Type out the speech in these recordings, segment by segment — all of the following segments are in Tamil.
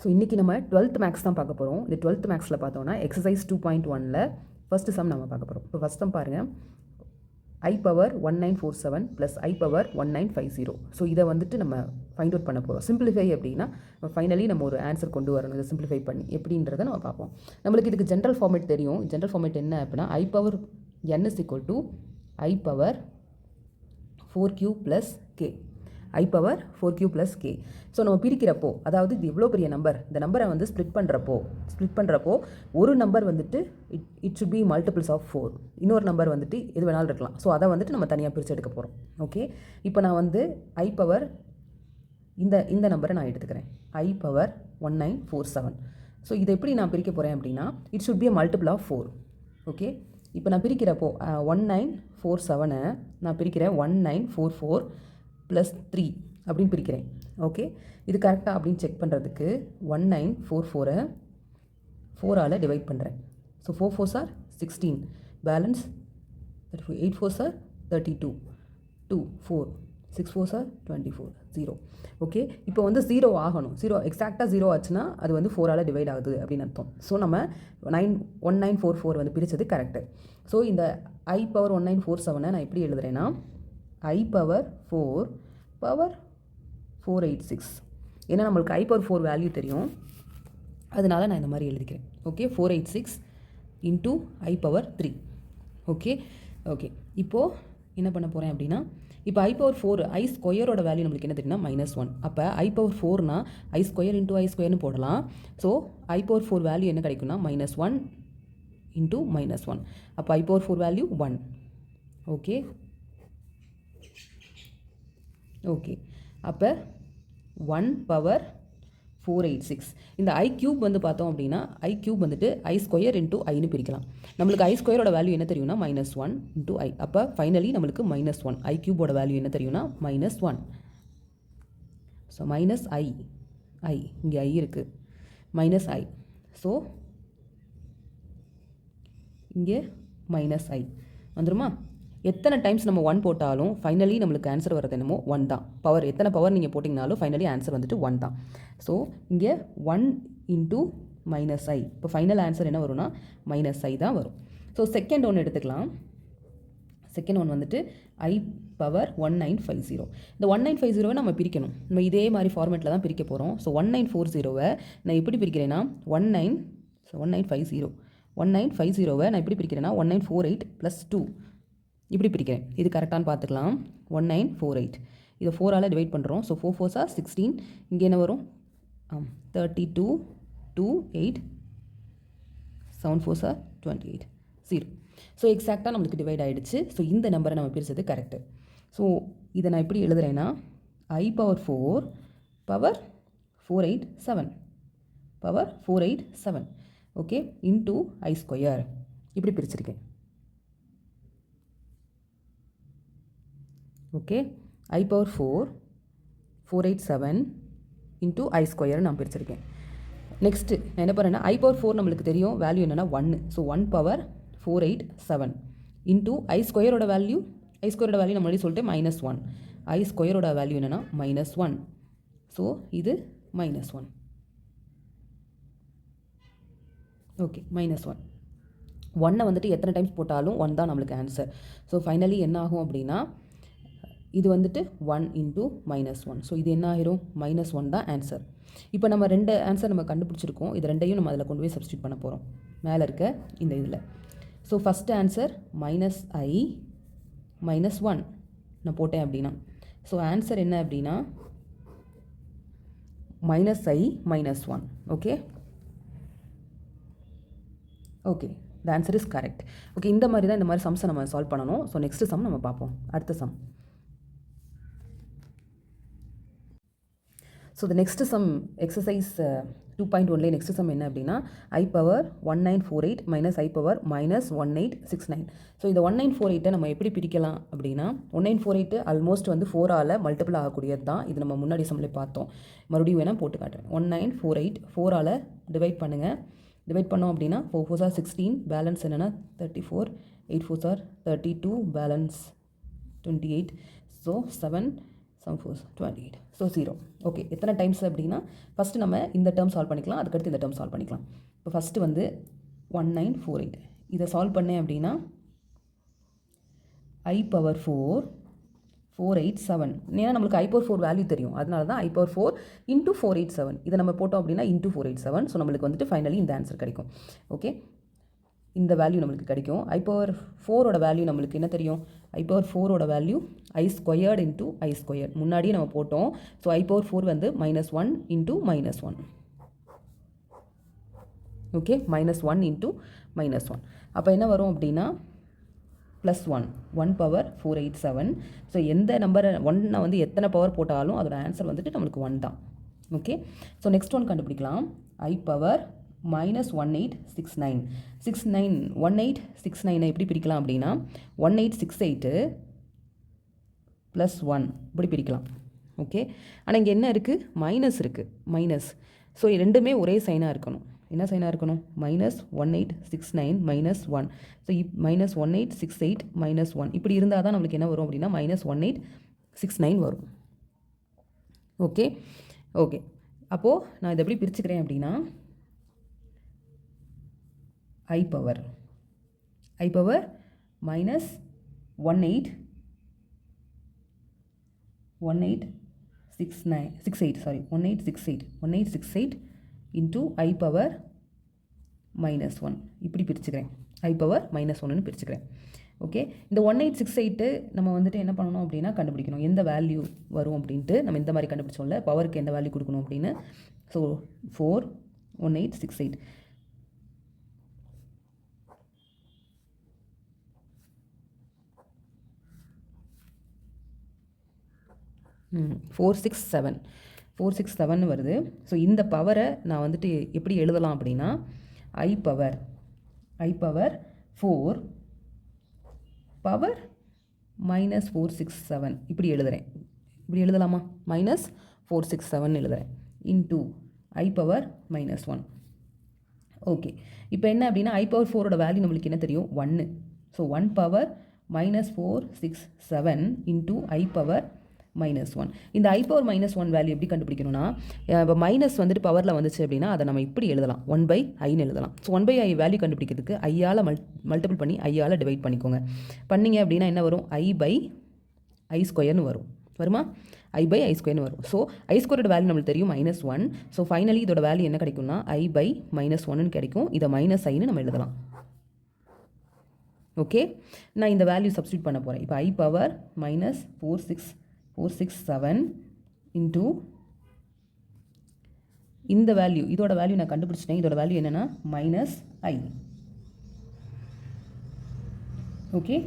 ஸோ இன்றைக்கி நம்ம 12th மேக்ஸ் தான் பார்க்க போகிறோம். இது 12th மேக்ஸில் பார்த்தோன்னா எக்ஸசைஸ் 2.1ல் ஃபஸ்ட்டு சம் நம்ம பார்க்க போகிறோம். இப்போ ஃபஸ்ட் சம் பாருங்கள், I power 1947 plus I power 1950. So இதை வந்துட்டு நம்ம ஃபைண்ட் அவுட் பண்ண போகிறோம். சிம்பிளிஃபை அப்படின்னா ஃபைனலி நம்ம ஒரு ஆன்சர் கொண்டு வரணும். இதை சிம்பிளிஃபை பண்ணி எப்படின்றத நம்ம பார்ப்போம். நம்மளுக்கு இதுக்கு ஜென்ரல் ஃபார்மேட் தெரியும். ஜென்ரல் ஃபார்மேட் என்ன அப்படின்னா I power n is equal to I power 4q plus k. I power 4q plus k. So நம்ம பிரிக்கிறப்போ, அதாவது இது எவ்வளோ பெரிய நம்பர், இந்த நம்பரை வந்து ஸ்ப்ளிட் பண்ணுறப்போ ஒரு நம்பர் வந்துட்டு it should be multiples of 4. இன்னொரு நம்பர் வந்துட்டு எது வேணாலும் இருக்கலாம். ஸோ அதை வந்துட்டு நம்ம தனியாக பிரித்து எடுக்க போகிறோம். ஓகே, இப்போ நான் வந்து I பவர் இந்த நம்பரை நான் எடுத்துக்கிறேன், I பவர் 1947. ஸோ இதை எப்படி நான் பிரிக்க போகிறேன் அப்படின்னா, it should be a multiple of 4. Okay, இப்போ நான் பிரிக்கிறப்போ 1947 நான் பிரிக்கிறேன் 1944 ப்ளஸ் 3 அப்படின்னு பிரிக்கிறேன். ஓகே, இது கரெக்டாக அப்படின்னு செக் பண்ணுறதுக்கு 1944 4ஆல் டிவைட் பண்ணுறேன். So 4 4s are 16, balance 8 4s are 32, 2 4 6 4s are 24, 0. Okay, இப்போ வந்து 0 ஆகணும். 0 எக்ஸாக்டாக 0 ஆச்சுன்னா அது வந்து 4ஆல் டிவைட் ஆகுது அப்படின்னு அர்த்தம். ஸோ நம்ம 1944 வந்து பிரித்தது கரெக்டு. ஸோ இந்த I பவர் 1947 நான் எப்படி எழுதுறேன்னா, I பவர் 4 பவர் 486. ஏன்னா நம்மளுக்கு I பவர் 4 வேல்யூ தெரியும், அதனால நான் இந்த மாதிரி எழுதிக்கிறேன். Okay, 486 into I power 3. Okay okay, இப்போது என்ன பண்ண போகிறேன் அப்படின்னா, இப்போ I பவர் 4 I ஸ்கொயரோட வேல்யூ நம்மளுக்கு என்ன தெரியும்னா -1. அப்போ I பவர் 4னா I ஸ்கொயர் இன்ட்டு I ஸ்கொயர்னு போடலாம். ஸோ I பவர் 4 வேல்யூ என்ன கிடைக்குன்னா -1 இன்ட்டு -1. அப்போ I power 4 value 1. Okay okay, அப்போ 1 பவர் 486. இந்த I கியூப் வந்து பார்த்தோம் அப்படின்னா, I கியூப் வந்துட்டு I ஸ்கொயர் இன்ட்டு ஐன்னு பிரிக்கலாம். நம்மளுக்கு I ஸ்கொயரோட வேல்யூ என்ன தெரியும்னா -1 இன்ட்டு I. அப்போ ஃபைனலி நம்மளுக்கு -1. I கியூபோட வேல்யூ என்ன தெரியும்னா -1. ஸோ I இங்கே I இருக்குது, -I. ஸோ இங்கே -I வந்துருமா? எத்தனை டைம்ஸ் நம்ம 1 போட்டாலும் ஃபைனலி நம்மளுக்கு ஆன்சர் வரது என்னமோ 1 தான். பவர் எத்தனை பவர் நீங்கள் போட்டிங்கனாலும் ஃபைனலி ஆன்சர் வந்துட்டு 1 தான். ஸோ இங்கே 1 இன்ட்டு -I. இப்போ ஃபைனல் ஆன்சர் என்ன வரும்னா -I தான் வரும். ஸோ செகண்ட் ஒன்று எடுத்துக்கலாம். செகண்ட் ஒன் வந்துட்டு I பவர் 1950. இந்த 1950 நம்ம பிரிக்கணும். நம்ம இதே மாதிரி ஃபார்மேட்டில் தான் பிரிக்க போகிறோம். ஸோ 1940 நான் எப்படி பிரிக்கிறேன்னா 1950 நான் எப்படி பிரிக்கிறேன்னா 1948 ப்ளஸ் 2 இப்படி பிரிக்கிறேன். இது கரெக்டானு பார்த்துக்கலாம். 1948 இதை 4ஆல் டிவைட் பண்ணுறோம். So 4 4s are 16. இங்கே என்ன வரும்? 32 2 8 7 4s are 28, 0. ஸோ எக்ஸாக்டாக நம்மளுக்கு டிவைட் ஆகிடுச்சு. ஸோ இந்த நம்பரை நம்ம பிரித்தது கரெக்டு. ஸோ இதை நான் எப்படி எழுதுறேன்னா, I power 4 power 487 okay into I square இப்படி பிரிச்சிருக்கேன். Okay, I power 4 487 into I square நான் பிரிச்சிருக்கேன். நெக்ஸ்ட்டு நான் என்ன பண்ணுறேன்னா, I பவர் 4 நம்மளுக்கு தெரியும் வேல்யூ என்னென்னா 1. ஸோ 1 பவர் 487 இன்ட்டு I ஸ்கொயரோட வேல்யூ நான் முன்னாடி சொல்லிட்டு -1. I ஸ்கொயரோட வேல்யூ என்னென்னா -1. ஸோ இது -1. ஓகே, -1. 1 வந்துட்டு எத்தனை டைம்ஸ் போட்டாலும் 1 தான் நம்மளுக்கு ஆன்சர். ஸோ ஃபைனலி என்ன ஆகும் அப்படின்னா, இது வந்துட்டு 1 இன்ட்டு -1. ஸோ இது என்ன ஆகிரும்? -1 தான் ஆன்சர். இப்போ நம்ம 2 ஆன்சர் நம்ம கண்டுபிடிச்சிருக்கோம். இது ரெண்டையும் நம்ம அதில் கொண்டு போய் சப்ஸ்டியூட் பண்ண போகிறோம் மேலே இருக்க இந்த இதில். ஸோ ஃபஸ்ட் ஆன்சர் -I -1 நான் போட்டேன் அப்படின்னா, ஸோ ஆன்சர் என்ன அப்படின்னா -I -1. Okay okay, the answer is correct. Okay, இந்த மாதிரி சம்ஸை நம்ம சால்வ் பண்ணணும். ஸோ நெக்ஸ்ட் சம் நம்ம பார்ப்போம். அடுத்த sum. So the next sum exercise 2.1லே நெக்ஸ்ட் சம் என்ன அப்படின்னா, I power 1948 minus I power -1869. So இந்த 1948 நம்ம எப்படி பிரிக்கலாம் அப்படின்னா, 1948 ஆல்மோஸ்ட் வந்து 4ஆல் மல்டிபிள் ஆகக்கூடியது தான். இது நம்ம முன்னாடி சம்மில் பார்த்தோம். மறுபடியும் வேணால் போட்டு காட்டுறேன். 1948 4ஆல் டிவைட் பண்ணுங்கள். டிவைட் பண்ணோம் அப்படின்னா 4 4s are 16, பேலன்ஸ் என்னென்னா 34, 8 4s are 32, balance 28. So 7 sum 4 28. So 0. Okay, எத்தனை டைம்ஸ் அப்படின்னா ஃபஸ்ட்டு நம்ம இந்த டேர்ம் சால்வ் பண்ணிக்கலாம், அதுக்கடுத்து இந்த டேர்ம் சால்வ் பண்ணிக்கலாம். இப்போ ஃபஸ்ட்டு வந்து 1948 இதை சால்வ் பண்ணேன் அப்படின்னா I பவர் 4 487. ஏன்னா நம்மளுக்கு I பவர் 4 வேல்யூ தெரியும், அதனால தான் I பவர் 4 இன்ட்டு 487 இதை நம்ம போட்டோம் அப்படின்னா இன்ட்டு 487. ஸோ நம்மளுக்கு வந்துட்டு ஃபைனலி இந்த ஆன்சர் கிடைக்கும். ஓகே, இந்த வேல்யூ நம்மளுக்கு கிடைக்கும். I பவர் 4ஓட வேல்யூ நம்மளுக்கு என்ன தெரியும்? I பவர் 4ஓட value I squared into I squared முன்னாடியே நம்ம போட்டோம். ஸோ I பவர் 4 வந்து -1 இன்ட்டு -1. Okay, -1 into -1. அப்போ என்ன வரும் அப்படின்னா +1 1 பவர் 487. ஸோ எந்த நம்பரை 1 வந்து எத்தனை பவர் போட்டாலும் அதோட ஆன்சர் வந்துட்டு நம்மளுக்கு 1 தான். ஓகே, ஸோ நெக்ஸ்ட் ஒன் கண்டுபிடிக்கலாம். I பவர் -1869 1869 எப்படி பிரிக்கலாம் அப்படின்னா 1868 +1 இப்படி பிரிக்கலாம். ஓகே, ஆனால் இங்கே என்ன இருக்குது? மைனஸ் இருக்குது, மைனஸ். ஸோ ரெண்டுமே ஒரே சைனாக இருக்கணும். என்ன சைனாக இருக்கணும்? -1869 -1. ஸோ -1868 -1 இப்படி இருந்தால் தான் நம்மளுக்கு என்ன வரும் அப்படின்னா -1869 வரும். ஓகே ஓகே, அப்போது நான் இதை எப்படி பிரிச்சுக்கிறேன் அப்படின்னா I power -1868 into I power -1 இப்படி பிரிச்சுக்கிறேன். I பவர் -1ன்னு பிரிச்சுக்கிறேன். ஓகே, இந்த 1868 நம்ம வந்துட்டு என்ன பண்ணணும் அப்படின்னா கண்டுபிடிக்கணும் எந்த வேல்யூ வரும் அப்படின்ட்டு. நம்ம இந்த மாதிரி கண்டுபிடிச்சோம்ல பவருக்கு எந்த வேல்யூ கொடுக்கணும் அப்படின்னு. ஸோ 4 1868 467 வருது. ஸோ இந்த பவரை நான் வந்துட்டு எப்படி எழுதலாம் அப்படின்னா I பவர் 4 பவர் -467 இப்படி எழுதுகிறேன். இப்படி எழுதலாமா? -467 எழுதுகிறேன் இன்ட்டு I பவர் -1. ஓகே, இப்போ என்ன அப்படின்னா I பவர் 4ஓட வேல்யூ நம்மளுக்கு என்ன தெரியும்? 1. So 1 power -467 into I power -1. இந்த I பவர் -1 வேல்யூ எப்படி கண்டுபிடிக்கணும்னா இப்போ மைனஸ் வந்துட்டு பவரில் வந்துச்சு அப்படின்னா அதை நம்ம இப்படி எழுதலாம் 1/iன்னு எழுதலாம். ஸோ 1/i வேல்யூ கண்டுபிடிக்கிறதுக்கு ஐயால் மல்டிபிள் பண்ணி ஐயால் டிவைட் பண்ணிக்கோங்க. பண்ணிங்க அப்படின்னா என்ன வரும்? I ஸ்கொயர்னு வரும். வருமா? I/I² வரும். ஸோ I ஸ்கொயரோட வேல்யூ நம்மளுக்கு தெரியும் -1. ஸோ ஃபைனலி இதோட வேல்யூ என்ன கிடைக்கும்னா I/-1ன்னு கிடைக்கும். இதை -iன்னு நம்ம எழுதலாம். ஓகே, நான் இந்த வேல்யூ சப்ஸ்டியூட் பண்ண போகிறேன். இப்போ I பவர் -467 இன்ட்டு இந்த வேல்யூ இதோட வேல்யூ நான் கண்டுபிடிச்சிட்டேன். இதோட வேல்யூ என்னென்னா -i. ஓகே,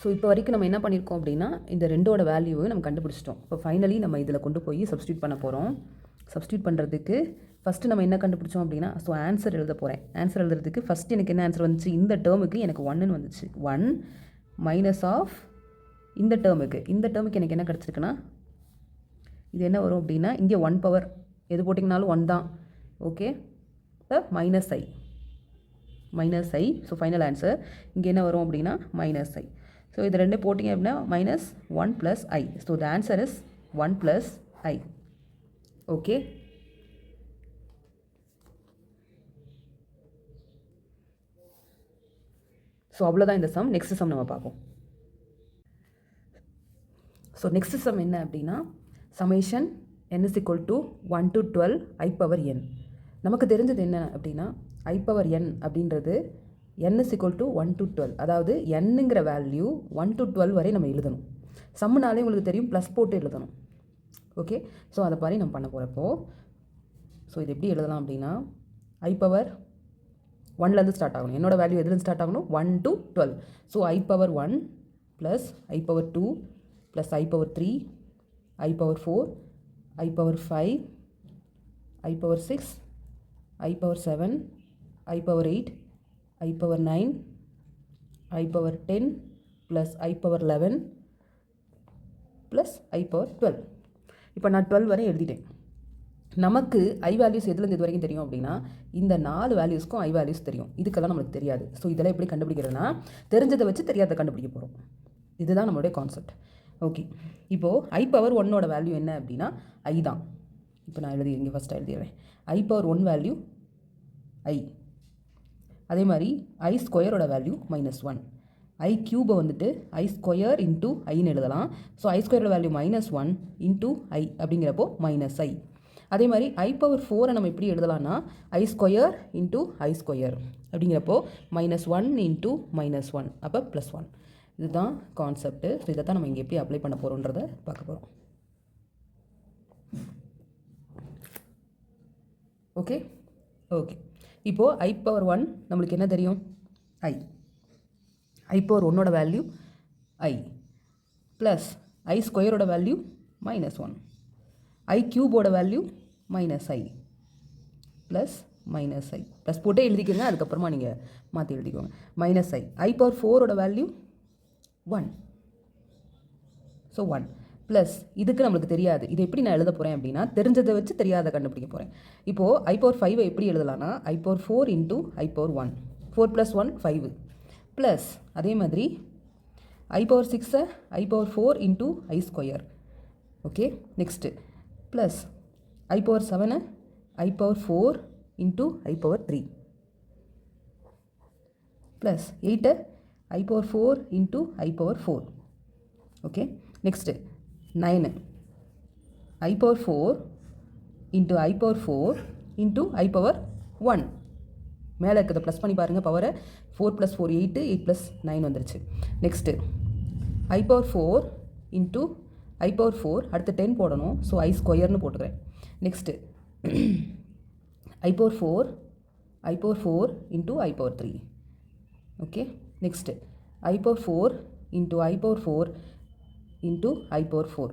ஸோ இப்போ வரைக்கும் நம்ம என்ன பண்ணியிருக்கோம் அப்படின்னா இந்த ரெண்டோட வேல்யூவை நம்ம கண்டுபிடிச்சிட்டோம். இப்போ ஃபைனலி நம்ம இதில் கொண்டு போய் சப்ஸ்டியூட் பண்ண போகிறோம். சப்ஸ்டியூட் பண்ணுறதுக்கு ஃபஸ்ட்டு நம்ம என்ன கண்டுபிடிச்சோம் அப்படின்னா ஸோ ஆன்சர் எழுத போகிறேன். ஆன்சர் எழுதுறதுக்கு ஃபஸ்ட்டு எனக்கு என்ன ஆன்சர் வந்துச்சு? இந்த டேர்முக்கு எனக்கு 1ன்னு வந்துச்சு. 1 மைனஸ் ஆஃப் இந்த டேர்முக்கு எனக்கு என்ன கிடச்சிருக்குன்னா இது என்ன வரும் அப்படின்னா இங்கே 1 பவர் எது போட்டிங்கனாலும் 1 தான். ஓகே, இப்போ -i. ஸோ ஃபைனல் ஆன்சர் இங்கே என்ன வரும் அப்படின்னா -i. ஸோ இது ரெண்டு போட்டிங்க அப்படின்னா -1 + i. So the answer is 1 + i. Okay, so அவ்வளோதான் இந்த சம். நெக்ஸ்ட் சம் நம்ம பார்ப்போம். ஸோ நெக்ஸ்ட் சம் என்ன அப்படின்னா summation n = 1 to 12 I power n. நமக்கு தெரிஞ்சது என்ன அப்படின்னா I பவர் n அப்படின்றது n = 1 to 12. அதாவது nங்கிற வேல்யூ 1 to 12 வரை நம்ம எழுதணும். சம்முனாலே உங்களுக்கு தெரியும் ப்ளஸ் போட்டு எழுதணும். ஓகே, ஸோ அதை மாதிரி நம்ம பண்ண போகிறப்போ ஸோ இது எப்படி எழுதலாம் அப்படின்னா I பவர் 1லேருந்து ஸ்டார்ட் ஆகணும். என்னோட வேல்யூ எதுலேருந்து ஸ்டார்ட் ஆகணும்? 1 to 12. So I power 1 plus I power 2 plus I power 3 I power 4 I power 5 I power 6 I power 7 I power 8 I power 9 I power 10 plus I power 11 plus I power 12. இப்போ நான் 12 வரை எழுதிட்டேன். நமக்கு ஐ வேல்யூஸ் எதுலேருந்து இது வரைக்கும் தெரியும் அப்படின்னா இந்த 4 வேல்யூஸ்க்கும் ஐ வேல்யூஸ் தெரியும். இதுக்கெல்லாம் நம்மளுக்கு தெரியாது. ஸோ இதெல்லாம் எப்படி கண்டுபிடிக்கிறதுனா தெரிஞ்சதை வச்சு தெரியாத கண்டுபிடிக்க போகிறோம். இதுதான் நம்மளுடைய கான்செப்ட். ஓகே, இப்போது ஐ பவர் 1ஓட வேல்யூ என்ன அப்படின்னா ஐ தான். இப்போ நான் இங்கே ஃபஸ்ட்டாக எழுதிடுறேன். ஐ பவர் 1 வேல்யூ ஐ. அதே மாதிரி ஐ ஸ்கொயரோட வேல்யூ -1. ஐ க்யூபை வந்துட்டு ஐ ஸ்கொயர் இன்ட்டு ஐன்னு எழுதலாம். ஸோ ஐ ஸ்கொயரோட வேல்யூ -1 இன்ட்டு ஐ அப்படிங்கிறப்போ -i. அதே மாதிரி ஐ பவர் 4 நம்ம எப்படி எழுதலாம்னா ஐ ஸ்கொயர் இன்ட்டு ஐ ஸ்கொயர் அப்படிங்கிறப்போ -1 இன்ட்டு -1 அப்போ +1. இதுதான் கான்செப்ட்டு. ஸோ இதை தான் நம்ம இங்கே எப்படி அப்ளை பண்ண போகிறோன்றதை பார்க்க போகிறோம். ஓகே ஓகே இப்போது ஐ பவர் 1 நம்மளுக்கு என்ன தெரியும்? ஐ பவர் 1ஓட வேல்யூ ஐ ப்ளஸ் ஐ ஸ்கொயரோட வேல்யூ -1. ஐ க்யூபோட value -i plus -i plus போட்டே எழுதிக்கோங்க. அதுக்கப்புறமா நீங்கள் மாற்றி எழுதிக்கோங்க. -i. ஐ பவர் 4ஓட வேல்யூ 1. ஸோ 1 ப்ளஸ் இதுக்கு நம்மளுக்கு தெரியாது. இது எப்படி நான் எழுத போகிறேன் அப்படின்னா தெரிஞ்சதை வச்சு தெரியாத கண்டுபிடிக்க போகிறேன். இப்போது ஐ பவர் 5 எப்படி எழுதலாம்னா I power 4 into I power 1. 4 + 1 5 plus அதே மாதிரி I power 6 I power 4 into I square. Okay, next plus I power 7 I power 4 into I power 3 plus 8 I power 4 into I power 4. Okay, next 9 I power 4 into I power 4 into I power 1. மேலே இருக்கிறத ப்ளஸ் பண்ணி பாருங்கள். பவரை 4 + 4 8, 8 + 9 வந்துருச்சு. Next I power 4 into I power 4 அடுத்து 10 போடணும். ஸோ ஐ ஸ்கொயர்னு போட்டுக்கிறேன். Next I power 4 into I power 3. Okay, next I power 4 into I power 4 into I power 4.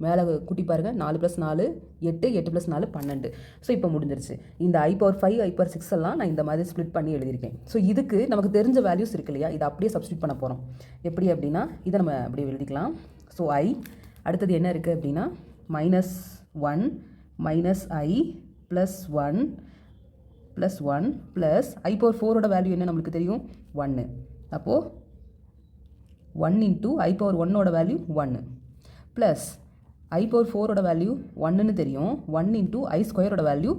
மேலே கூட்டி பாருங்கள். 4 + 4 8, 8 + 4 12. ஸோ இப்போ முடிஞ்சிருச்சு. இந்த ஐ பவர் 5 ஐ பவர் 6 எல்லாம் நான் இந்த மாதிரி ஸ்ப்ளிட் பண்ணி எழுதியிருக்கேன். ஸோ இதுக்கு நமக்கு தெரிஞ்ச வேல்யூஸ் இருக்கு இல்லையா, இதை அப்படியே சப்ஸ்டியூட் பண்ண போகிறோம். எப்படி அப்படின்னா இதை நம்ம அப்படியே எழுதிக்கலாம். ஸோ ஐ அடுத்தது என்ன இருக்குது அப்படின்னா -1 -i +1 +1 ப்ளஸ் ஐ பவர் 4ஓட வேல்யூ என்ன நம்மளுக்கு தெரியும் 1. அப்போது 1 இன்ட்டு ஐ பவர் 1ஓட வேல்யூ 1 ப்ளஸ் ஐ பவர் 4ஓட வேல்யூ 1ன்னு தெரியும். 1 இன்ட்டு ஐ ஸ்கொயரோட value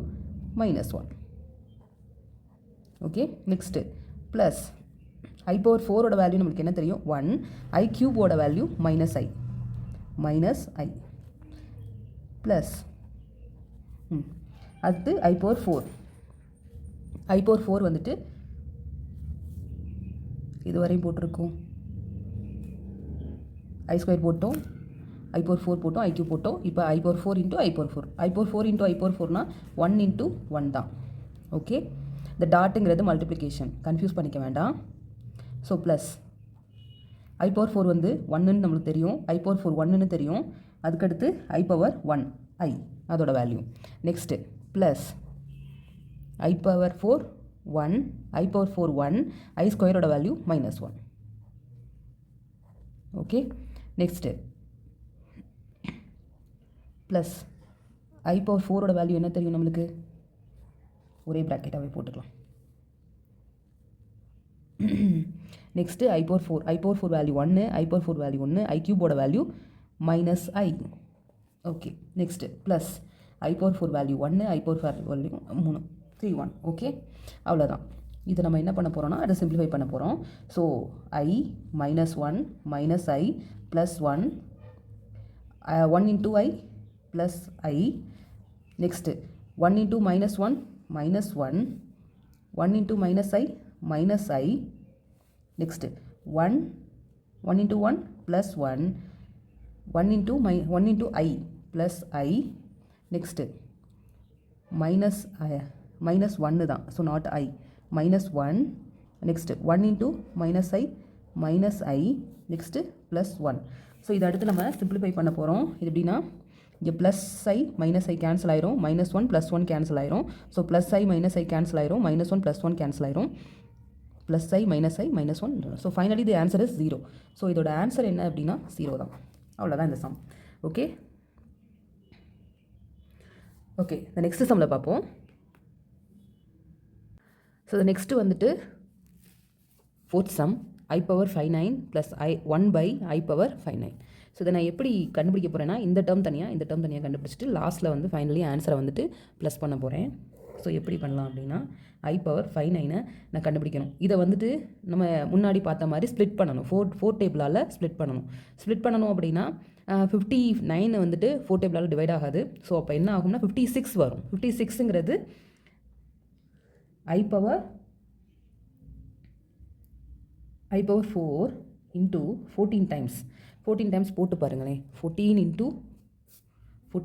-1. Okay, next plus I power 4ஓட வேல்யூ நம்மளுக்கு என்ன தெரியும் 1. ஐ க்யூபோட வேல்யூ -i ப்ளஸ் அடுத்து ஐ பவர் 4. ஐ பவர் 4 வந்துட்டு இதுவரையும் போட்டிருக்கோம். ஐ ஸ்கொயர் போட்டோம், ஐ பவர் 4 போட்டோம், ஐ க்யூ போட்டோம். இப்போ I power 4 into I power 4. I power 4 into I power 4னா 1 இன்ட்டு 1 தான். ஓகே, இந்த டாட்டுங்கிறது மல்டிப்ளிகேஷன், கன்ஃபியூஸ் பண்ணிக்க வேண்டாம். ஸோ ப்ளஸ் ஐ பவர் 4 வந்து 1ன்னு நம்மளுக்கு தெரியும். ஐ பவர் 4 1ன்னு தெரியும். அதுக்கடுத்து ஐ பவர் 1 ஐ அதோட வேல்யூ. Next plus I power 4 1 I power 4 1 I ஸ்கொயரோட value -1. Okay, next plus I power 4ஓட வேல்யூ என்ன தெரியும் நம்மளுக்கு, ஒரே ப்ராக்கெட்டாகவே போட்டுக்கலாம். Next I power 4 value 1 I power 4 value 1 I க்யூபோட value -i. Okay, next plus I power 4 value 1 I power 4 value 3 3 1. Okay, அவ்வளோதான். இதை நம்ம என்ன பண்ண போகிறோம்னா அதை சிம்பிளிஃபை பண்ண போகிறோம். So I -1 -i +1 1 into I plus I. Next 1 into -1 -1 1 into -i -i. Next 1 into 1 +1 1 into i plus i. Next -1 தான். So not i -1. Next 1 into -i next +1. So இதை அடுத்து நம்ம சிம்பிளிஃபை பண்ண போகிறோம். இது எப்படின்னா இங்கே +i -i கேன்சல் ஆயிரும், -1 +1 கேன்சல் ஆயிரும். ஸோ +i -i கேன்சல் ஆயிரும், -1 +1 கேன்சல் ஆயிரும், +i -1. So finally the answer is 0. So இதோட ஆன்சர் என்ன அப்படின்னா 0 தான். அவ்வளோதான் இந்த சம். ஓகே. ஓகே, இந்த நெக்ஸ்ட் சம்மில் பார்ப்போம். ஸோ நெக்ஸ்ட்டு வந்துட்டு fourth some I power 59 plus 1 by I power 59. So இதை நான் எப்படி கண்டுபிடிக்க போகிறேன்னா, இந்த டேர்ம் தனியாக கண்டுபிடிச்சிட்டு லாஸ்ட்டில் வந்து ஃபைனலி ஆன்சரை வந்துட்டு ப்ளஸ் பண்ண போகிறேன். ஸோ எப்படி பண்ணலாம் அப்படின்னா, I power 59 நான் கண்டுபிடிக்கணும். இதை வந்துட்டு நம்ம முன்னாடி பார்த்த மாதிரி ஸ்ப்ளிட் பண்ணணும். ஃபோர் டேபிளால் ஸ்ப்ளிட் பண்ணணும் அப்படின்னா 59 வந்துட்டு 4 டேபிளால் டிவைட் ஆகாது. ஸோ அப்போ என்ன ஆகும்னா 56 வரும். 56ங்கிறது I power 4 into 14 times போட்டு பாருங்களேன். 14 into 4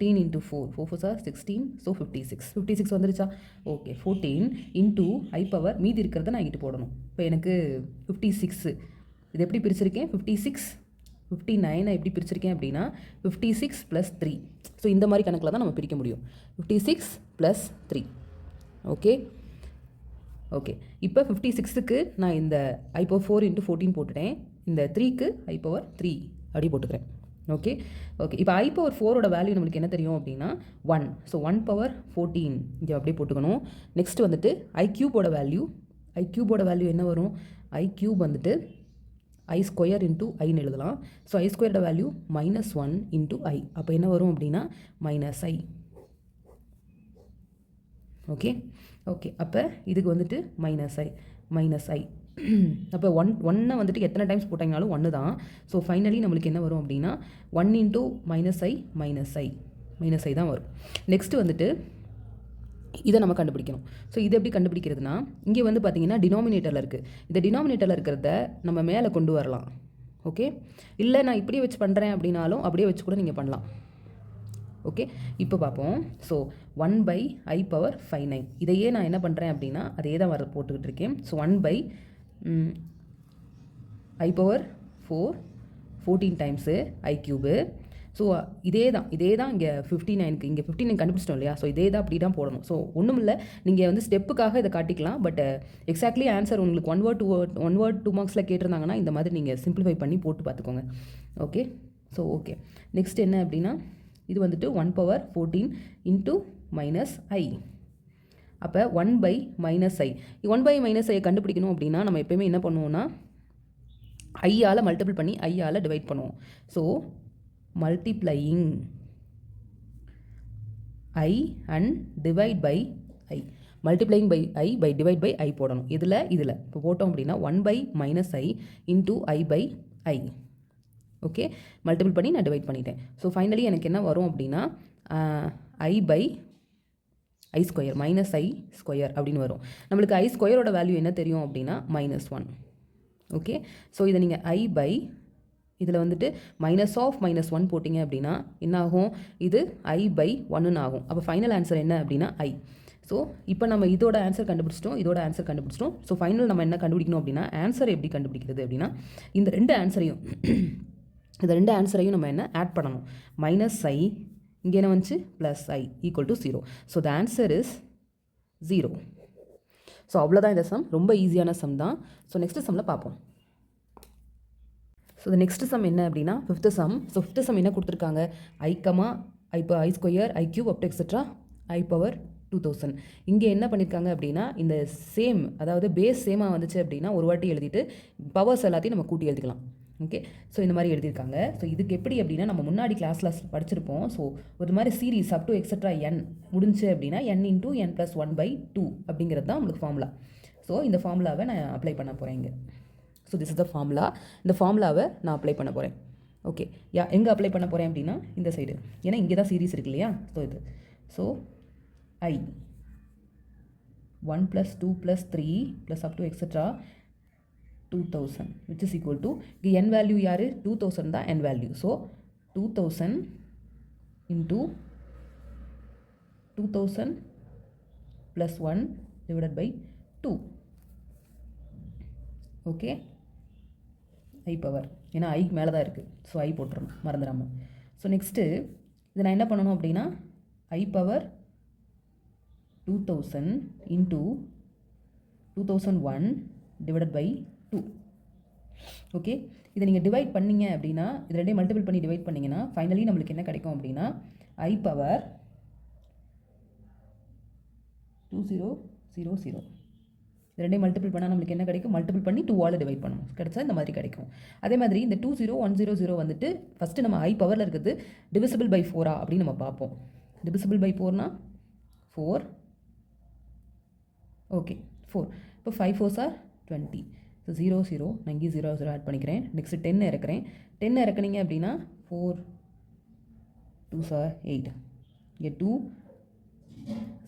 4 4 16, ஸோ 56 வந்துருச்சா? ஓகே, 14 into I power மீதி இருக்கிறத நான் இங்கிட்டு போடணும். இப்போ எனக்கு 56 இது எப்படி பிரிச்சிருக்கேன்? 59 எப்படி பிரிச்சிருக்கேன் அப்படின்னா 56 + 3. ஸோ இந்த மாதிரி கணக்கில் தான் நம்ம பிரிக்க முடியும். 56 + 3. ஓகே, இப்போ 56க்கு நான் இந்த I power 4 into 14 போட்டுட்டேன். இந்த 3க்கு I power 3 அப்படி போட்டுக்கிறேன். ஓகே, இப்போ I power 4ஓட வேல்யூ நம்மளுக்கு என்ன தெரியும் அப்படின்னா 1. ஸோ 1 power 14 இங்கே அப்படியே போட்டுக்கணும். நெக்ஸ்ட் வந்துட்டு I cube வேல்யூ என்ன வரும்? I cube வந்துட்டு I square into iன்னு எழுதலாம். ஸோ I squareோட வேல்யூ -1 into I. அப்போ என்ன வரும் அப்படின்னா -I. ஓகே, அப்போ இதுக்கு வந்துட்டு -I. அப்போ ஒன்னை வந்துட்டு எத்தனை டைம்ஸ் போட்டாங்கனாலும் 1 தான். ஸோ ஃபைனலி நம்மளுக்கு என்ன வரும் அப்படின்னா 1 into -I தான் வரும். நெக்ஸ்ட்டு வந்துட்டு இதை நம்ம கண்டுபிடிக்கணும். ஸோ இதை எப்படி கண்டுபிடிக்கிறதுனா, இங்கே வந்து பார்த்தீங்கன்னா டினாமினேட்டரில் இருக்குது. இந்த டினாமினேட்டரில் இருக்கிறத நம்ம மேலே கொண்டு வரலாம். ஓகே, இல்லை நான் இப்படியே வச்சு பண்ணுறேன் அப்படின்னாலும் அப்படியே வச்சு கூட நீங்கள் பண்ணலாம். ஓகே, இப்போ பார்ப்போம். ஸோ 1 by I power 59 இதையே நான் என்ன பண்ணுறேன் அப்படின்னா அதே தான் போட்டுக்கிட்டு இருக்கேன். So 1 by I power 4 14 times I cube. So இதே தான் இங்கே 59க்கு இங்கே 59 கண்டுபிடிச்சிட்டோம் இல்லையா? ஸோ இதே தான் அப்படி தான் போடணும். ஸோ ஒன்றும் இல்லை, நீங்கள் வந்து ஸ்டெப்புக்காக இதை காட்டிக்கலாம். பட் எக்ஸாக்ட்லி ஆன்சர் உங்களுக்கு 1 word 2 மார்க்ஸில் கேட்டிருந்தாங்கன்னா இந்த மாதிரி நீங்கள் சிம்பிளிஃபை பண்ணி போட்டு பார்த்துக்கோங்க. ஓகே, நெக்ஸ்ட் என்ன அப்படின்னா இது வந்துட்டு 1 power 14 into -I. அப்போ 1 by -I. 1 by -I கண்டுபிடிக்கணும் அப்படின்னா நம்ம எப்போயுமே என்ன பண்ணுவோம்னா ஐயால் மல்டிபிள் பண்ணி ஐயால் டிவைட் பண்ணுவோம். So multiplying I and divide by I. Multiplying by I by divide by I போடணும். இதில் இப்போ போட்டோம் அப்படின்னா 1 by -I into I by I. Okay, multiple பண்ணி நான் டிவைட் பண்ணிட்டேன். ஸோ ஃபைனலி எனக்கு என்ன வரும் அப்படின்னா I by I square -I square அப்படின்னு வரும். நம்மளுக்கு I ஸ்கொயரோட வேல்யூ என்ன தெரியும் அப்படின்னா -1. ஓகே, ஸோ இதை நீங்கள் I by இதில் வந்துட்டு -1 போட்டிங்க அப்படின்னா என்ன ஆகும்? இது I by 1ன்னு ஆகும். அப்போ ஃபைனல் ஆன்சர் என்ன அப்படின்னா I. ஸோ இப்போ நம்ம இதோட ஆன்சர் கண்டுபிடிச்சிட்டோம். ஸோ ஃபைனல் நம்ம என்ன கண்டுபிடிக்கணும் அப்படின்னா ஆன்சர் எப்படி கண்டுபிடிக்கிறது அப்படின்னா இந்த ரெண்டு ஆன்சரையும் நம்ம என்ன ஆட் பண்ணணும். -I இங்கே என்ன வந்துச்சு +I = 0. So the answer is 0. So அவ்வளோதான் இந்த சம். ரொம்ப ஈஸியான சம் தான். ஸோ நெக்ஸ்ட் சம்மில் பார்ப்போம். ஸோ இந்த நெக்ஸ்ட் சம் என்ன அப்படின்னா 5th some. So 5th some என்ன கொடுத்துருக்காங்க? I square I cube up to etc. I power 2000. இங்கே என்ன பண்ணியிருக்காங்க அப்படின்னா இந்த சேம், அதாவது பேஸ் சேமாக வந்துச்சு அப்படின்னா ஒரு வாட்டி எழுதிட்டு பவர்ஸ் எல்லாத்தையும் நம்ம கூட்டி எழுதிக்கலாம். ஓகே, ஸோ இந்த மாதிரி எழுதியிருக்காங்க. ஸோ இதுக்கு எப்படி அப்படின்னா நம்ம முன்னாடி கிளாஸில் படிச்சிருப்போம். ஸோ ஒரு மாதிரி series up to extra n முடிஞ்சு அப்படின்னா n into n + 1/2 அப்படிங்கிறது தான் உங்களுக்கு ஃபார்முலா. ஸோ இந்த ஃபார்முலாவை நான் அப்ளை பண்ண போகிறேன் இங்கே. So this is the formula. இந்த ஃபார்முலாவை நான் அப்ளை பண்ண போகிறேன். ஓகே, எங்கே அப்ளை பண்ண போகிறேன் அப்படின்னா இந்த சைடு, ஏன்னா இங்கே தான் சீரீஸ் இருக்கு இல்லையா? So I 1 + 2 + 3 + up to etc. 2000 which is equal to இங்கே n வேல்யூ யார்? 2000 தான் n value. So 2000 into 2000 + 1 divided by 2. Okay, I power, ஏன்னா I மேலே தான் இருக்குது. ஸோ I போட்டுறணும் மறந்துடாமல். ஸோ நெக்ஸ்ட்டு இதை நான் என்ன பண்ணணும் அப்படின்னா I power 2000 into 2001 divided by 2. Okay, இதை நீங்கள் டிவைட் பண்ணிங்க அப்படின்னா இது ரெண்டையும் மல்டிபிள் பண்ணி டிவைட் பண்ணிங்கன்னா ஃபைனலி நம்மளுக்கு என்ன கிடைக்கும் அப்படின்னா I பவர் 2000. ரெண்டையும் மல்டிபிள் பண்ணால் நம்மளுக்கு என்ன கிடைக்கும்? மல்டிபிள் பண்ணி 2ஆல் டிவைட் பண்ணணும். கிடைச்சா இந்த மாதிரி கிடைக்கும். அதே மாதிரி இந்த 20100 வந்துட்டு ஃபஸ்ட்டு நம்ம I பவரில் இருக்குது டிவிசிபிள் பை 4 அப்படின்னு நம்ம பார்ப்போம். டிவிசிபிள் பை 4னா 4. ஓகே 4. இப்போ 5 4s are 20. ஸோ 0 0 நான் இங்கே 0 0 ஆட் பண்ணிக்கிறேன். நெக்ஸ்ட்டு 10 இறக்குறேன். 10 இறக்குனீங்க அப்படின்னா 4 2s are 8. இங்கே 2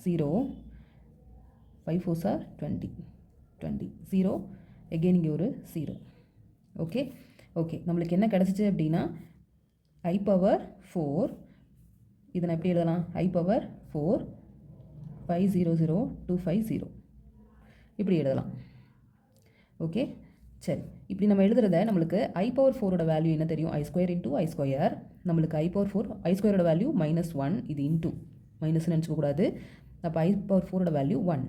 0 5 4s are 20 0 again இங்கே ஒரு 0. ஓகே ஓகே நம்மளுக்கு என்ன கிடச்சிச்சு அப்படின்னா I பவர் 4 இதை நான் எப்படி எழுதலாம்? I பவர் 4 500 250 இப்படி எழுதலாம். ஓகே சரி, இப்படி நம்ம எழுதுறத நம்மளுக்கு I பவர் 4ஓட வேல்யூ என்ன தெரியும்? I² into I². நம்மளுக்கு I பவர் 4 I²ஓட வேல்யூ -1. இது இன்ட்டு மைனஸ்ன்னு நினச்சிக்கக்கூடாது. அப்போ I பவர் 4ஓட வேல்யூ 1.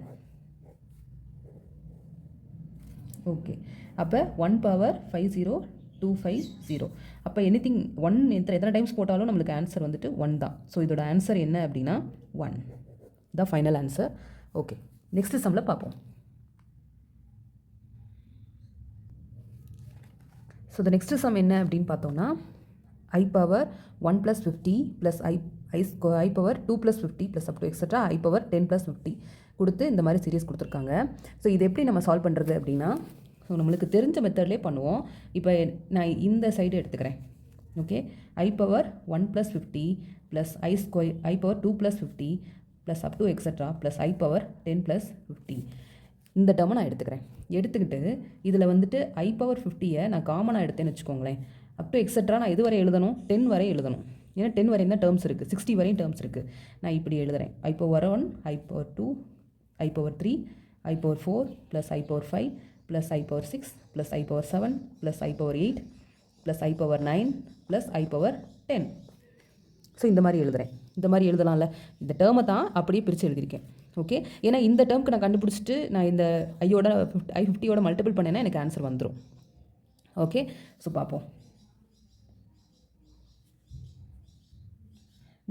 ஓகே அப்போ 1 பவர் 50250. அப்போ எனிதிங் 1 எத்தனை டைம்ஸ் போட்டாலும் நம்மளுக்கு ஆன்சர் வந்துட்டு 1 தான். ஸோ இதோட ஆன்சர் என்ன அப்படின்னா 1 தான் ஃபைனல் ஆன்சர். ஓகே நெக்ஸ்ட் சம்மில் பார்ப்போம். ஸோ த நெக்ஸ்ட் சம் என்ன அப்படின்னு பார்த்தோம்னா I power 1 + 50 plus I power 2 + 50 plus up to extra I power 10 + 50 கொடுத்து இந்த மாதிரி சீரியஸ் கொடுத்துருக்காங்க. ஸோ இது எப்படி நம்ம சால்வ் பண்ணுறது அப்படின்னா, ஸோ நம்மளுக்கு தெரிஞ்ச மெத்தட்லேயே பண்ணுவோம். இப்போ நான் இந்த சைடு எடுத்துக்கிறேன். Okay I power 1 + 50 plus I power 2 + 50 plus up to extra plus I power 10 + 50 இந்த டேர்மை நான் எடுத்துக்கிறேன். எடுத்துக்கிட்டு இதில் வந்துட்டு I பவர் 50யை நான் காமனாக எடுத்தேன்னு வச்சுக்கோங்களேன். அப் டு எக்ஸட்ரா நான் இது வரை எழுதணும்? 10 வரை எழுதணும். ஏன்னா 10 வரையும் தான் டேர்ம்ஸ் இருக்குது, 60 வரையும் டேர்ம்ஸ் இருக்குது. நான் இப்படி எழுதுகிறேன். I power 1 I power 2 I power 3 I power 4 plus I power 5 plus I power 6 plus I power 7 plus I power 8 plus I power 9 plus I power 10. So இந்த மாதிரி எழுதுகிறேன். இந்த மாதிரி எழுதலாம்ல. இந்த டேர்மை தான் அப்படியே பிரித்து எழுதியிருக்கேன். ஓகே ஏன்னா இந்த டேர்முக்கு நான் கண்டுபிடிச்சிட்டு நான் இந்த I50யோட மல்டிபிள் பண்ணேன்னா எனக்கு ஆன்சர் வந்துடும். ஓகே ஸோ பார்ப்போம்.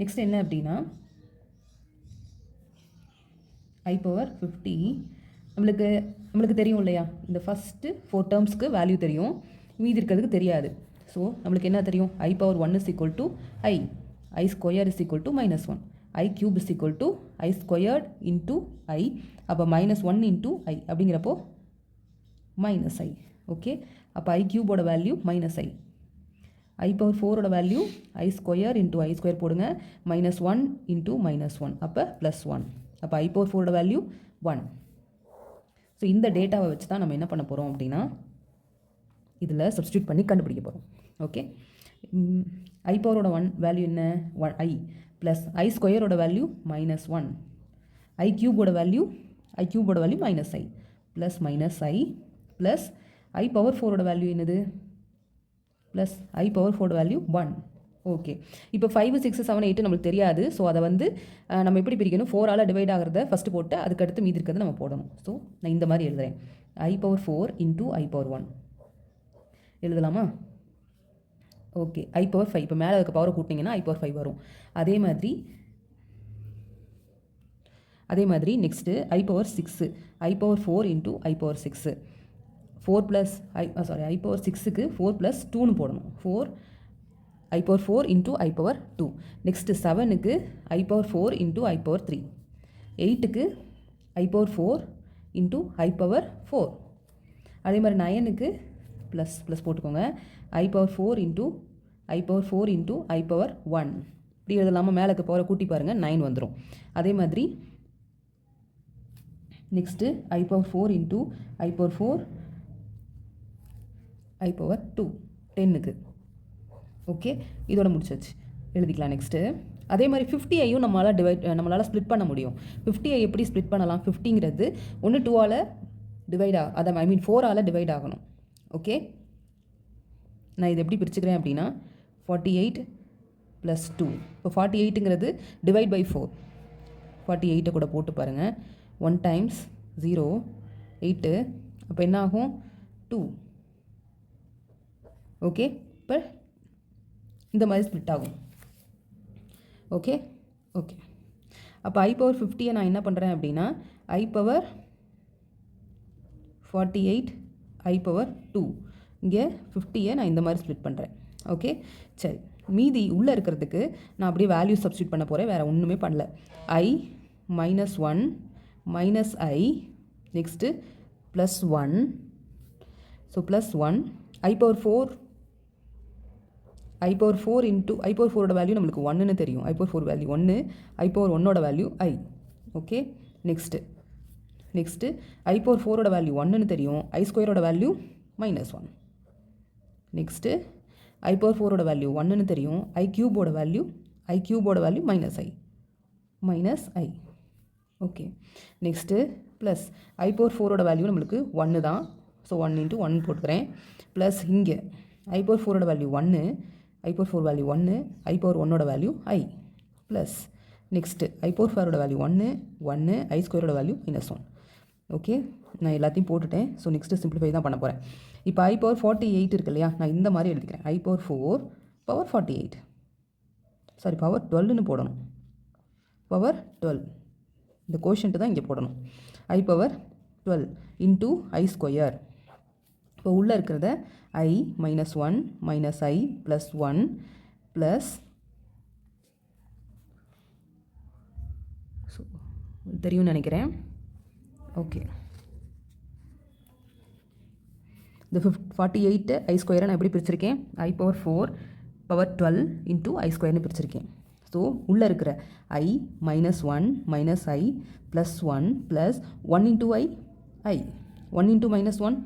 நெக்ஸ்ட் என்ன அப்படின்னா I பவர் 50 நம்மளுக்கு தெரியும் இல்லையா? இந்த ஃபஸ்ட்டு 4 டேர்ம்ஸ்க்கு வேல்யூ தெரியும், மீதி இருக்கிறதுக்கு தெரியாது. ஸோ நம்மளுக்கு என்ன தெரியும்? I power 1 = I I² = -1 I³ = I² into I. அப்போ -1 இன்ட்டு I அப்படிங்கிறப்போ -I. ஓகே அப்போ I³ value -I. I power 4ஓட வேல்யூ I² இன்ட்டு I² போடுங்க. -1 இன்ட்டு -1 அப்போ +1. அப்போ I பவர் 4ஓட வேல்யூ 1. ஸோ இந்த டேட்டாவை வச்சு தான் நம்ம என்ன பண்ண போகிறோம் அப்படின்னா இதில் சப்ஸ்டியூட் பண்ணி கண்டுபிடிக்க போகிறோம். ஓகே I பவரோட 1 வேல்யூ என்ன? I ப்ளஸ் I²ஓட value -1 I³ value -I plus -I plus I power 4ஓட வேல்யூ என்னது? Plus I power 4 value 1. Okay இப்போ 5 6 7 8 நம்மளுக்கு தெரியாது. ஸோ அதை வந்து நம்ம எப்படி பிரிக்கணும்? 4ஆல் டிவைட் ஆகிறத ஃபஸ்ட்டு போட்டு அதுக்கடுத்து மீதி இருக்கிறத நம்ம போடணும். ஸோ நான் இந்த மாதிரி எழுதுகிறேன். I power 4 into I power 1 எழுதலாமா? ஓகே I பவர் 5 இப்போ மேலே இருக்க பவரை கூட்டிங்கன்னா I பவர் 5 வரும். அதே மாதிரி next I power 6 I power 4 into I power 6 4 plus I power 6க்கு 4 + 2ன்னு போடணும். 4 I power 4 into I power 2. Next 7க்கு I power 4 into I power 3. 8க்கு I power 4 into I power 4. அதே மாதிரி 9க்கு ப்ளஸ் போட்டுக்கோங்க. I power 4 into I power 4 into I power 1 இப்படி எழுதலாமல் மேலே இருக்க பவரை கூட்டி பாருங்கள் 9 வந்துடும். அதே மாதிரி next I power 4 into I power 4 I power 2 10க்கு. ஓகே இதோட முடிச்சாச்சு, எழுதிக்கலாம். நெக்ஸ்ட்டு அதே மாதிரி 50ஐயும் நம்மளால் ஸ்ப்ளிட் பண்ண முடியும். 50ஐ எப்படி ஸ்ப்ளிட் பண்ணலாம்? 50ங்கிறது ஒன்று 2ஆல் டிவைட் அதை 4ஆல் டிவைட் ஆகணும். ஓகே நான் இது எப்படி பிரிச்சுக்கிறேன் அப்படின்னா 48 + 2. இப்போ 48ங்கிறது டிவைட் பை 4. 48 கூட போட்டு பாருங்கள். 1 டைம்ஸ் 0 8 அப்போ என்ன ஆகும்? 2. ஓகே இப்போ இந்த மாதிரி ஸ்ப்ளிட் ஆகும். ஓகே அப்போ I பவர் 50ஐ நான் என்ன பண்ணுறேன் அப்படின்னா I power 48 I power 2. இங்கே 50 நான் இந்த மாதிரி ஸ்ப்ளிட் பண்ணுறேன். ஓகே, சரி. மீதி உள்ளே இருக்கிறதுக்கு நான் அப்படியே வேல்யூ சப்ஸ்டியூட் பண்ண போகிறேன். வேறு ஒன்றுமே பண்ணல. I -1 minus I, next +1. So +1 I power 4 into I power 4ஓட வேல்யூ நம்மளுக்கு 1ன்னு தெரியும். I power 4 value 1, I power 1ஓட value I. Okay, next I power 4ஓட வேல்யூ 1ன்னு தெரியும். I ஸ்கொயரோட வேல்யூ -1. நெக்ஸ்ட்டு I power 4ஓட வேல்யூ 1ன்னு தெரியும். I கியூபோட value -i. Okay, next plus I power 4ஓட வேல்யூ நம்மளுக்கு 1 தான். ஸோ 1 × 1 போட்டுக்கிறேன். ப்ளஸ் இங்கே I power 4ஓட value 1, I power 4 value 1, I power 1ஓட value I. Plus next I power 4ஓட வேல்யூ 1, I ஸ்கொயரோட வேல்யூ -1. ஓகே, நான் எல்லாத்தையும் போட்டுட்டேன். ஸோ நெக்ஸ்ட்டு சிம்பிளிஃபை தான் பண்ண போகிறேன். இப்போ I power 48 இருக்கு இல்லையா, நான் இந்த மாதிரி எழுதிக்கிறேன். I power 4 power 48, sorry power 12ன்னு போடணும். பவர் 12, இந்த கோஷன்ட்டு தான் இங்கே போடணும். I power 12 into I square. இப்போ உள்ளே இருக்கிறத I -1 -i +1 ப்ளஸ் ஸோ தெரியும்னு நினைக்கிறேன். ஓகே, இந்த 48 I ஸ்கொயரை நான் எப்படி பிரிச்சிருக்கேன்? I power 4 power 12 into I ஸ்கொயர்னு பிரிச்சிருக்கேன். ஸோ உள்ளே இருக்கிற I -1 -i +1 plus 1 into I 1 into -1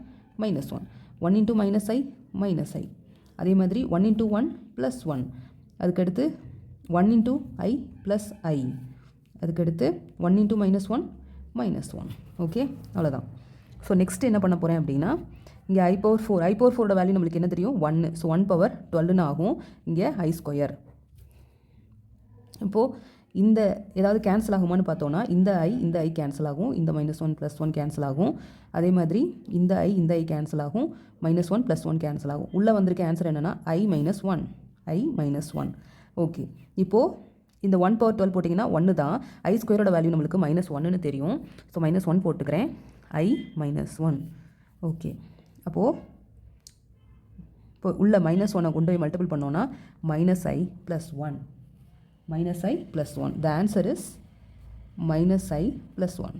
-1, 1 into -i. அதே மாதிரி 1 இன்ட்டு 1 +1, அதுக்கடுத்து 1 இன்ட்டு I ப்ளஸ் I, அதுக்கடுத்து 1 இன்ட்டு -1 -1. ஓகே, அவ்வளோதான். ஸோ நெக்ஸ்ட் என்ன பண்ண போகிறேன் அப்படின்னா, இங்கே I power 4ஓட வேல்யூ நம்மளுக்கு என்ன தெரியும்? 1. ஸோ 1 power 12ன்னு ஆகும். இங்கே I ஸ்கொயர். இப்போது இந்த ஏதாவது கேன்சல் ஆகுமான்னு பார்த்தோன்னா, இந்த I கேன்சல் ஆகும், இந்த -1 +1 கேன்சல் ஆகும். அதே மாதிரி இந்த I கேன்சல் ஆகும், -1 +1 கேன்சல் ஆகும். உள்ளே வந்திருக்க ஆன்சர் என்னென்னா I -1. ஓகே, இப்போது இந்த 1 power 12 போட்டிங்கன்னா 1 தான். I ஸ்கொயரோட வேல்யூ நம்மளுக்கு -1ன்னு தெரியும். ஸோ -1 போட்டுக்கிறேன். I -1. ஓகே, அப்போது இப்போ உள்ள -1 கொண்டு போய் மல்டிபிள் பண்ணோன்னா -i +1. -i +1. The answer is -i +1.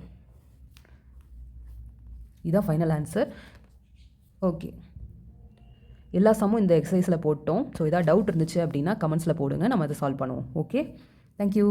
இதான் ஃபைனல் ஆன்சர். ஓகே, எல்லா சம்மும் இந்த எக்ஸசைஸில் போட்டோம். ஸோ ஏதாவது டவுட் இருந்துச்சு அப்படின்னா கமெண்ட்ஸில் போடுங்க, நம்ம அதை சால்வ் பண்ணுவோம். Okay, thank you.